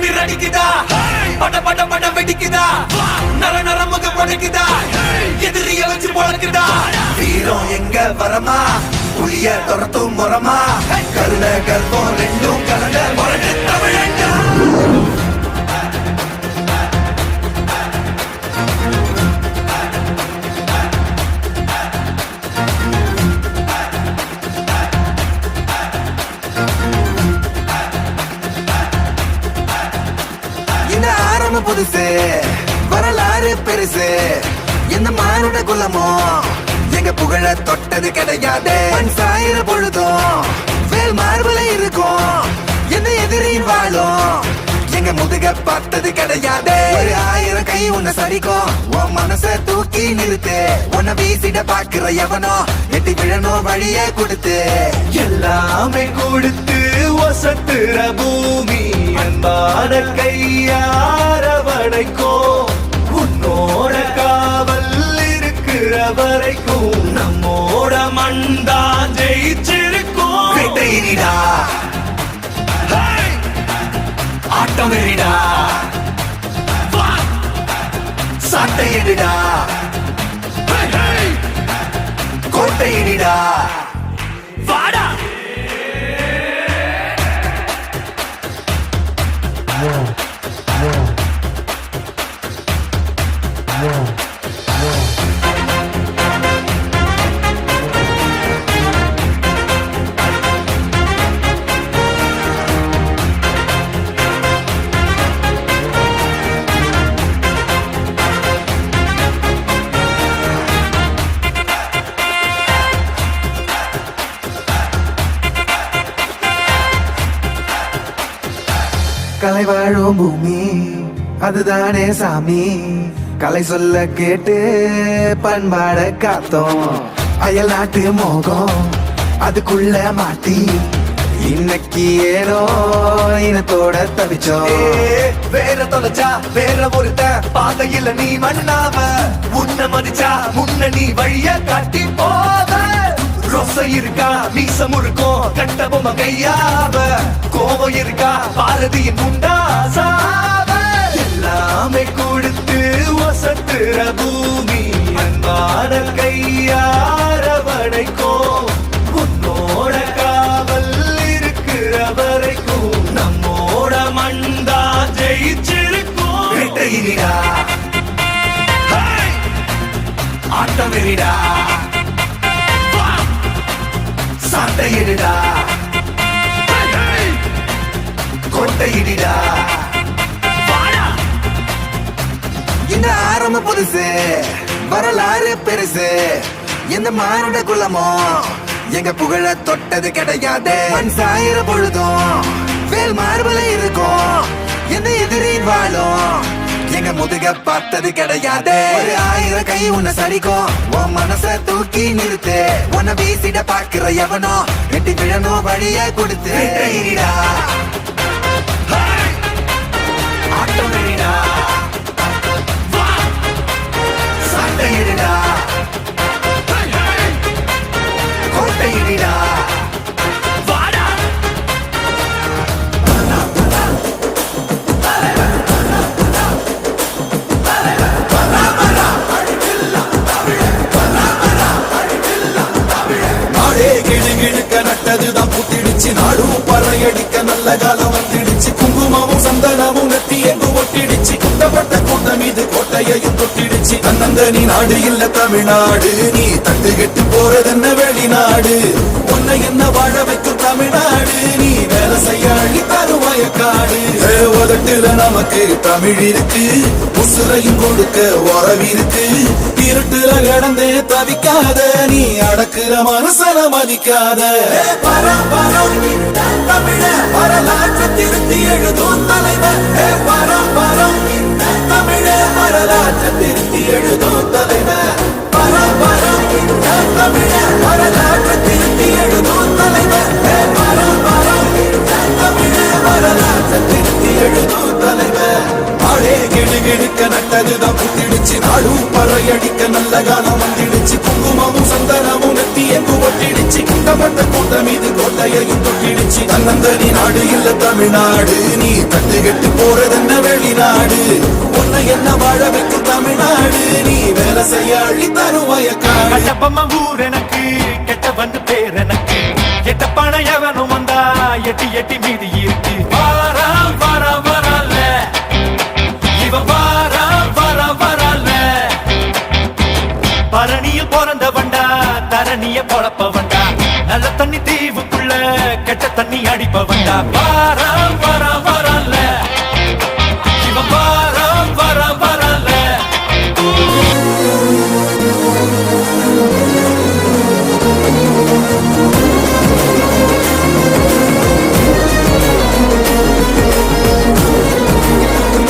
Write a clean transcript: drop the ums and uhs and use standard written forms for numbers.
திமிர் அடிக்குதா பட பட பட வெடிக்குதா நர நரமுக படைக்குதா எதிரிய வச்சு பொழக்குதா வீரம் எங்க வரமா புளிய துரத்தும் முறமா கருண கர்ப்பம் ரெண்டும் கலந்த முரட்டு தமிழண்டா புதுசு வரலாறு பெருசு எந்த மானுட குலமோ எங்க புகழ தொட்டது கிடையாது சாயிர பொழுதும் வேல் மார்பல இருக்கும் எந்த எதிரின் வாழும் எங்க முதுக பார்த்தது கிடையாது 1000 கை உன்னை சரிக்கும் உன் மனச தூக்கி நிறுத்து உன்னை வீசிட பாக்குற எவனோ எட்டி விழணும் வழியே கொடுத்து எல்லாமே கொடுத்து வசத்துற பூமி அன்பான கையார வடைக்கோ உன்னோட காவல் இருக்கிற வரைக்கும் நம்மோட மண்தான் ஜெயிச்சிருக்கும் வெட்டையிடா ஆட்டம் எறிடா சாட்டையிடா கோட்டையிடா வாடா கலை வாழும் பூமி அதுதானே சாமி கலை சொல்ல கேட்டு பண்பாட காத்தோம் அயல் நாட்டு மோகம் அதுக்குள்ள மாட்டி இன்னைக்கு ஏனோ இனத்தோட தவிச்சோம் வேற தொலைச்சா வேற ஒருத்த பாதையில நீ மண்ணாவ உன்ன மதிச்சா முன்ன நீ வழிய காட்டி போவ ரோசை இருக்கா மீசம் இருக்கும் கட்ட பொம்மை கையாவ கோவம் இருக்கா பாரதியின் முண்டாசாவ எல்லாமே கொடுத்து வசத்துற பூமி அன்பான கையார வடைக்கோ உன்னோட காவல் இருக்கிற வரைக்கும் நம்மோட மண்டா ஜெயிச்சிருக்கும் வெட்டையிடா ஆட்டம் எறிடா சாட்டையிடா கோட்டையிடா இந்த ஆரம்ப புதுசு வரலாறு பெருசு எந்த மானுட குலமோ எங்க புகழ தொட்டது கிடையாது சாயிர பொழுதும் வேல் மார்பல இருக்கும் எந்த எதிரின் வாழும் எங்க முதுக பார்த்தது கிடையாது 1000 கை உன்னை சரிக்கும் உன் மனச தூக்கி நிறுத்து உன்னை வீசிட பாக்குற எவனோ எட்டி விழணும் வழிய கொடுத்து ஆட்டம் எறிடா சாட்டையிடா கோட்டையிடா நட்டதுதான் புத்திடுச்சு நாடும் பறையடிக்க நல்ல காலம் வந்துடுச்சு குங்குமமும் சந்தனமும் நெத்தி எங்கு ஒட்டிடுச்சு குட்டப்பட்ட கூட்டம் மீது கோட்டையையும் தொட்டிடுச்சு தன்னந்தனி நாடு இல்ல தமிழ்நாடு நீ தட்டு கெட்டு போறதென்ன வெளிநாடு உன்னை என்ன வாழ வைக்கும் தமிழ்நாடு நீ வேலை செய்ய அழி தருவாய காடு உதட்டுல நமக்கு தமிழ் இருக்கு உசுரையும் கொடுக்க உறவிருக்கு இருட்டுல கிடந்தே தவிக்காத நீ அடக்குற மனசன மதிக்காத பரம் தமிழ வரலாற்று திருத்தி எழுதும் தலைவர் பரம் தமிழ வரலாற்று திருத்தி எழுதும் தலைவர் பரம் தமிழ வரலாற்று திருத்தி எழுதும் தலைவர் பரம் தமிழ வரலாற்று திருத்தி எழுதும் தலைவர் ஆளே கிடுகிடுக்க நட்டதுதான் புத்திடுச்சு நாடும் பறையடிக்க நல்ல காலம் வந்துடுச்சு குங்குமமும் சந்தனமும் நெத்தி எங்கு ஒட்டிடுச்சு குண்டப்பட்ட கூட்டம் மீது கோட்டையையும் தொட்டிடுச்சு தன்னந்தனி நாடு இல்ல தமிழ்நாடு நீ தட்டுக்கெட்டு போறதென்ன வெளிநாடு உன்னை என்ன வாழ வைக்கும் தமிழ்நாடு நீ வேலை செய்ய அள்ளி தரும் வயக்காடு கட்டப்பம்மா ஊர் எனக்கு கெட்டவன் பேர் எனக்கு எட்ட பணம் எவனும் வந்தா எட்டி எட்டி மீதி இருக்கு வாரா வாரா வரல இவன் வாரா வாரா வரல பரணியில் பிறந்த வண்டா தரணிய பொழப்ப வண்டா நல்ல தண்ணி தீவுக்குள்ள கெட்ட தண்ணி அடிப்ப வண்டா வாரா